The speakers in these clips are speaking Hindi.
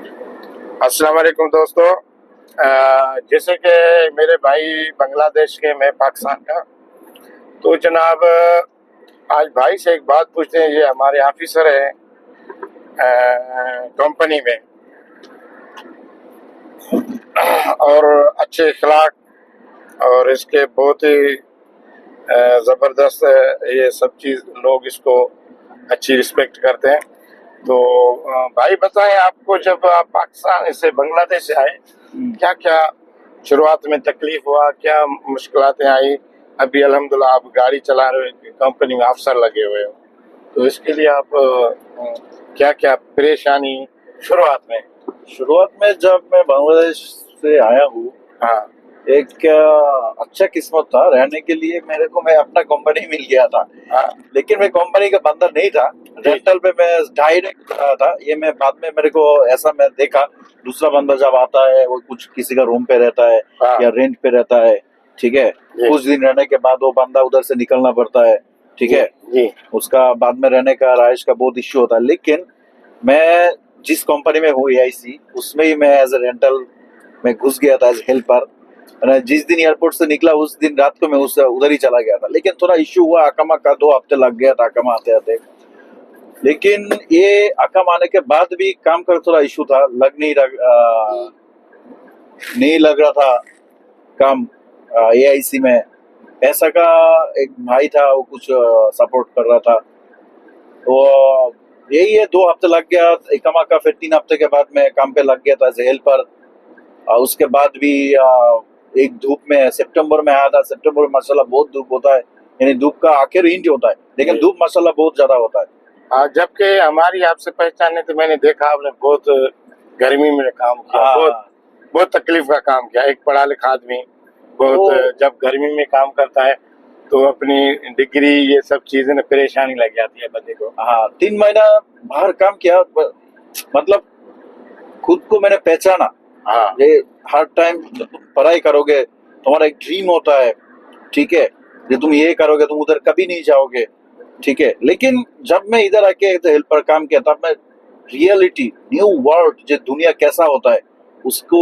अस्सलाम वालेकुम दोस्तों। जैसे कि मेरे भाई बांग्लादेश के, मैं पाकिस्तान का, तो जनाब आज भाई से एक बात पूछते हैं। ये हमारे ऑफिसर हैं कंपनी में, और अच्छे अखलाक और इसके बहुत ही ज़बरदस्त ये सब चीज़, लोग इसको अच्छी रिस्पेक्ट करते हैं। तो भाई बताएं, आपको जब आप पाकिस्तान से बांग्लादेश से आए, क्या क्या शुरुआत में तकलीफ हुआ, क्या मुश्किलातें आई? अभी अल्हम्दुलिल्लाह आप गाड़ी चला रहे हो, कंपनी में अफसर लगे हुए हो, तो इसके लिए आप क्या क्या परेशानी शुरुआत में? जब मैं बांग्लादेश से आया हूँ, हाँ एक अच्छा किस्मत था रहने के लिए मेरे को। मैं अपना कंपनी मिल गया था, हाँ लेकिन मैं कंपनी का बंदा नहीं था। रेंटल पे मैं डायरेक्ट था। ये मैं बाद में मेरे को ऐसा मैं देखा, दूसरा बंदा जब आता है वो कुछ किसी का रूम पे रहता है हाँ या रेंट पे रहता है, ठीक है। जी कुछ दिन रहने के बाद वो बंदा उधर से निकलना पड़ता है, ठीक है। जी उसका बाद में रहने का, रहायश का बहुत इश्यू होता है। लेकिन मैं जिस कंपनी में हूँ एआईसी, उसमें ही मैं एज ए रेंटल में घुस गया था एज हेल्पर। जिस दिन एयरपोर्ट से निकला उस दिन रात को मैं उस उधर ही चला गया था। लेकिन थोड़ा इश्यू हुआ, अकामा का 2 हफ्ते लग गया था अकामा आते आते। लेकिन ये अकामा आने के बाद भी काम का थोड़ा इश्यू था, नहीं लग रहा था काम एआईसी में। पैसा का एक भाई था, वो कुछ सपोर्ट कर रहा था। तो यही है, 2 हफ्ते लग गया इकामा का। फिर 3 हफ्ते के बाद मैं काम पे लग गया था एज हेल्पर। उसके बाद भी एक धूप में सितंबर में आया था। सितंबर में माशाल्लाह बहुत धूप होता है, यानी धूप का आखिर इंच होता है, लेकिन धूप माशाल्लाह बहुत ज्यादा होता है। जबकि हमारी आपसे पहचान है, तो मैंने देखा आपने बहुत गर्मी में काम किया, हाँ, बहुत तकलीफ का काम किया। एक पढ़ा लिखा आदमी बहुत जब गर्मी में काम करता है तो अपनी डिग्री, ये सब चीजें ना, परेशानी लग जाती है बंदे को। हाँ, 3 महीना बाहर काम किया। मतलब खुद को मैंने पहचाना। हाँ ये हर टाइम पढ़ाई करोगे, तुम्हारा एक ड्रीम होता है, ठीक है। ये तुम ये करोगे, तुम उधर कभी नहीं जाओगे, ठीक है। लेकिन जब मैं इधर आके हेल्पर काम किया, तब मैं रियलिटी, न्यू वर्ल्ड, जो दुनिया कैसा होता है उसको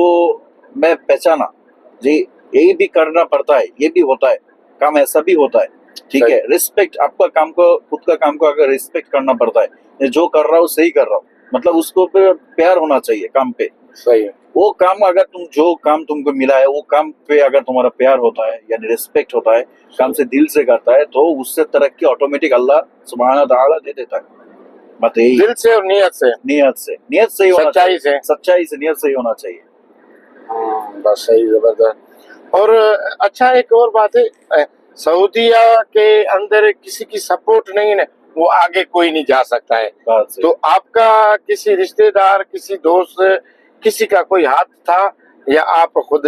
मैं पहचाना। जी, यही भी करना पड़ता है, ये भी होता है, काम ऐसा भी होता है, ठीक है। रिस्पेक्ट, आपका काम को, खुद का काम को अगर रिस्पेक्ट करना पड़ता है। ये जो कर रहा हूँ सही कर रहा हूँ, मतलब उसको पे प्यार होना चाहिए काम पे। सही है। वो काम, अगर जो काम तुमको मिला है वो काम पे अगर तुम्हारा प्यार होता है यानी रिस्पेक्ट होता है, काम से दिल से करता है, तो उससे तरक्की ऑटोमेटिक अल्लाह सुब्हाना ताला दे देता है। बात यही, दिल से और नियत से, नियत से ही होना सच्चाई चाहिए, सच्चाई से, नियत से ही होना चाहिए। बस सही, जबरदस्त। और अच्छा, एक और बात है, सऊदीया के अंदर किसी की सपोर्ट नहीं है, वो आगे कोई नहीं जा सकता है। बात सही। तो आपका किसी रिश्तेदार, किसी दोस्त, किसी का कोई हाथ था, या आप खुद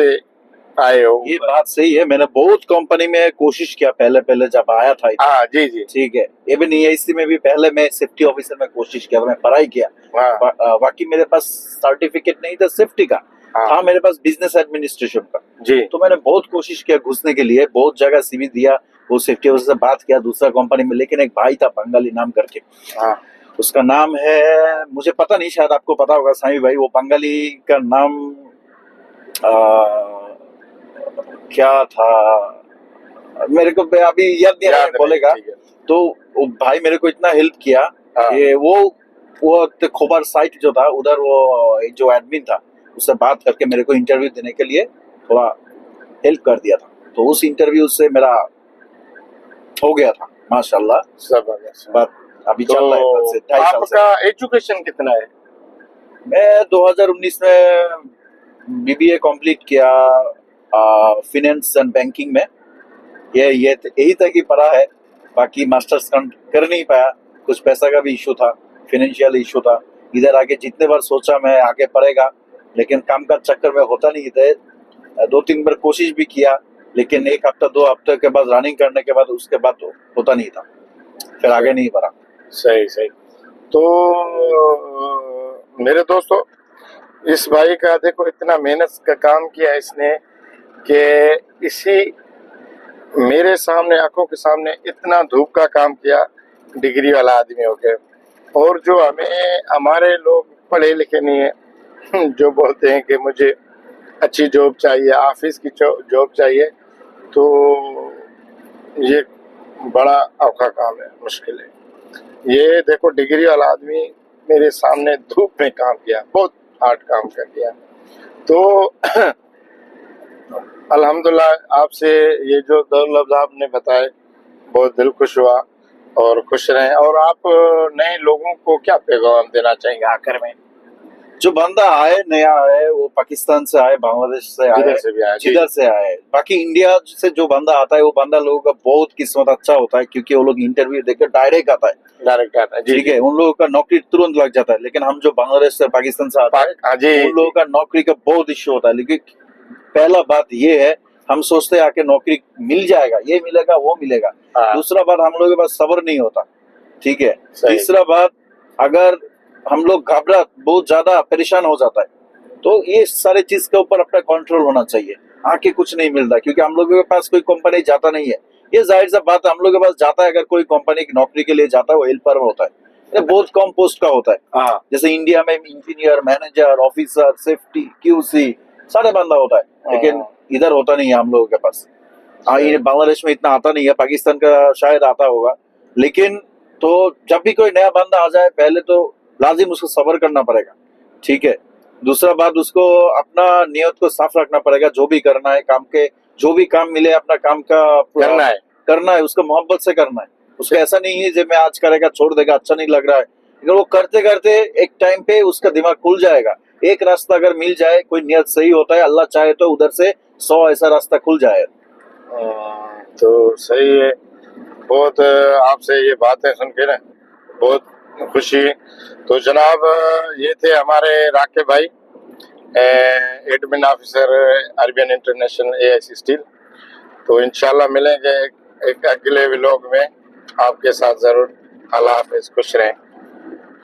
आए हो? ये बात सही है। मैंने बहुत कंपनी में कोशिश किया पहले पहले जब आया था इधर, हाँ जी जी, ठीक है। इवन ईआईसी में भी पहले मैं सेफ्टी ऑफिसर में कोशिश किया, मैं पढ़ाई किया। हाँ बाकी मेरे पास सर्टिफिकेट नहीं था सेफ्टी का, हाँ था मेरे पास बिजनेस एडमिनिस्ट्रेशन का। जी, तो मैंने बहुत कोशिश किया घुसने के लिए, बहुत जगह सीवी दिया, वो सेफ्टी ऑफिसर से बात किया दूसरा कंपनी में। लेकिन एक भाई था बंगाली नाम करके, हाँ उसका नाम है, मुझे पता नहीं, शायद आपको पता होगा सामी भाई। वो बंगाली का नाम क्या था, मेरे को अभी याद नहीं आ रहा है, बोलेगा। ठीक है। तो वो भाई मेरे को इतना हेल्प किया। हाँ। ये वो खोबर साइट जो था उधर, वो एक जो एडमिन था उससे बात करके मेरे को इंटरव्यू देने के लिए थोड़ा हेल्प कर दिया था। तो उस इंटरव्यू से मेरा हो गया था माशाल्लाह। जबरदस्त। बात अभी तो चल रहा है तब से 2.5 साल से। आपका एजुकेशन कितना है? मैं 2019 में बीबीए कंप्लीट किया, फिनेंस एंड बैंकिंग में। यही तक ही पढ़ा है, बाकी मास्टर्स कर नहीं पाया। कुछ पैसा का भी इशू था, फाइनेंशियल इशू था। इधर आके जितने बार सोचा मैं आगे पढ़ेगा, लेकिन काम का चक्कर में होता नहीं थे। 2-3 बार कोशिश भी किया, लेकिन 1 हफ्ता 2 हफ्ते के बाद रनिंग करने के बाद उसके बाद तो होता नहीं था, फिर आगे नहीं बढ़ा। सही सही। तो मेरे दोस्तों, इस भाई का देखो, इतना मेहनत का काम किया इसने, कि इसी मेरे सामने, आंखों के सामने, इतना धूप का काम किया, डिग्री वाला आदमी हो गया। और जो हमारे लोग पढ़े लिखे नहीं है, जो बोलते हैं कि मुझे अच्छी जॉब चाहिए, ऑफिस की जॉब चाहिए, तो ये बड़ा औखा काम है, मुश्किल है। ये देखो डिग्री वाला आदमी मेरे सामने धूप में काम किया, बहुत हार्ड काम कर दिया। तो अल्हम्दुलिल्लाह आपसे ये जो दो लफ्ज़ आपने बताए, बहुत दिल खुश हुआ और खुश रहें। और आप नए लोगों को क्या पैगाम देना चाहेंगे आखिर में? जो बंदा आए नया आए वो पाकिस्तान से आए, बांग्लादेश से आए, जिधर से भी आए, जी। जिधर से आए, बाकी इंडिया से जो बंदा आता है वो बंदा लोगों का बहुत किस्मत अच्छा होता है, क्योंकि वो लोग इंटरव्यू देकर डायरेक्ट आता है, डायरेक्ट आता है, जी ठीक जी। है, उन लोगों का नौकरी तुरंत लग जाता है। लेकिन हम जो बांग्लादेश से पाकिस्तान से आता है हाँ जी उन लोगों का नौकरी का बहुत इश्यू होता है। लेकिन पहला बात ये है, हम सोचते हैं आके नौकरी मिल जाएगा, ये मिलेगा वो मिलेगा। हाँ। दूसरा बात, हम लोगों के पास सब्र नहीं होता, ठीक है। सही। तीसरा बात, अगर हम लोग घबरा बहुत ज्यादा परेशान हो जाता है, तो ये सारे चीज के ऊपर अपना कंट्रोल होना चाहिए। आके कुछ नहीं मिलता, क्योंकि हम लोगों के पास कोई कंपनी जाता नहीं है। ये जाहिर सा बात है, हम लोग के पास जाता है, अगर कोई कंपनी की नौकरी के लिए जाता है वो हेल्पर में होता है, ये बहुत कम पोस्ट का होता है। हाँ। जैसे इंडिया में engineer, manager, officer, safety, QC सारे बंदा होता है, लेकिन इधर होता नहीं है हम लोगों के पास। हाँ, ये बांग्लादेश में इतना आता नहीं है, पाकिस्तान का शायद आता होगा। लेकिन तो जब भी कोई नया बंदा आ जाए, पहले तो लाजिम उसको सब्र करना पड़ेगा, ठीक है। दूसरा बात, उसको अपना नियत को साफ रखना पड़ेगा, जो भी करना है काम के, जो भी काम मिले अपना काम का करना है, उसको मोहब्बत से करना है। उसका ऐसा नहीं है जब मैं आज करेगा छोड़ देगा, अच्छा नहीं लग रहा है, लेकिन वो करते करते एक टाइम पे उसका दिमाग खुल जाएगा। एक रास्ता अगर मिल जाए, कोई नियत सही होता है, अल्लाह चाहे तो उधर से 100 ऐसा रास्ता खुल जाए। तो सही है। बहुत आपसे ये बातें सुन के ना बहुत खुशी। तो जनाब ये थे हमारे राके भाई, admin officer Arabian international AIC steel. तो इंशाल्लाह मिलेंगे एक अगले व्लॉग में आपके साथ जरूर। अल्लाह हाफिज, खुश रहें।